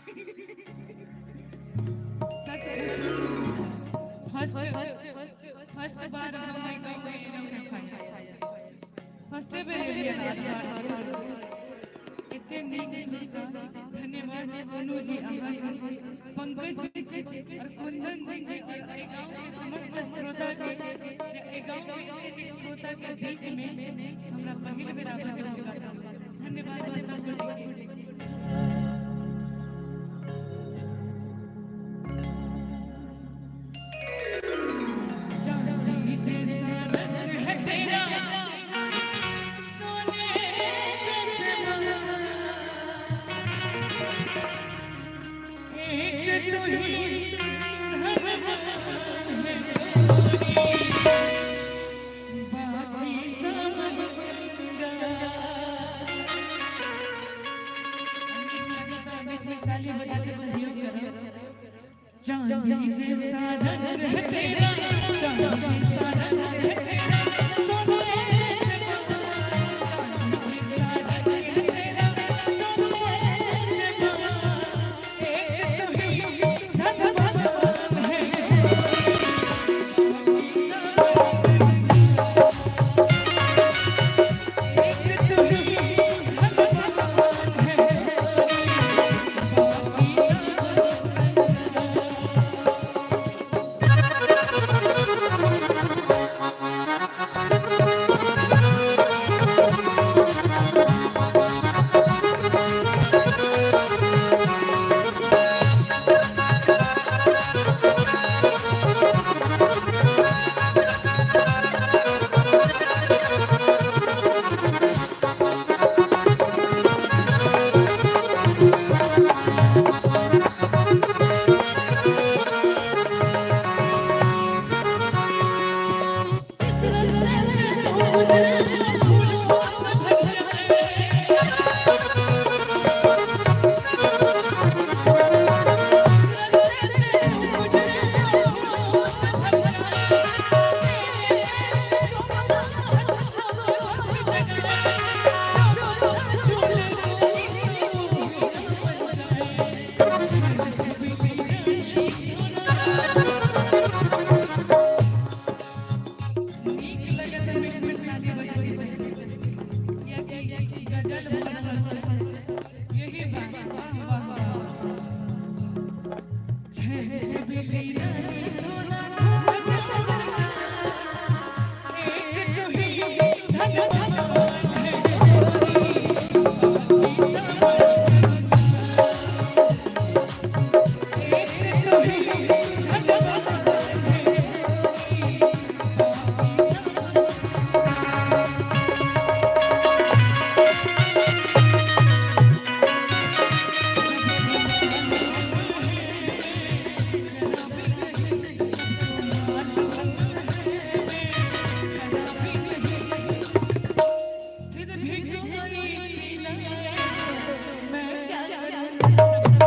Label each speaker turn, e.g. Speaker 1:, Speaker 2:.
Speaker 1: सच first बार मैं कोई इन्होंने साया फर्स्ट पे ले लिया इतने नीक धन्यवाद सोनू जी पंकज जी और कुंदन जी और गांव के समस्त श्रोता के गांव के श्रोता के बीच में हमरा पहिल बेर आवे के मौका था। धन्यवाद सबको। ताली बजा के सहयोग करो। चांदी जैसा रंग है तेरा, चांदी जैसा रंग है तेरा, सोने जैसे बाल, चांदी जैसा रंग है तेरा, सोने जैसे बाल, एक तो ही धन भगवान है। मैं क्या करूं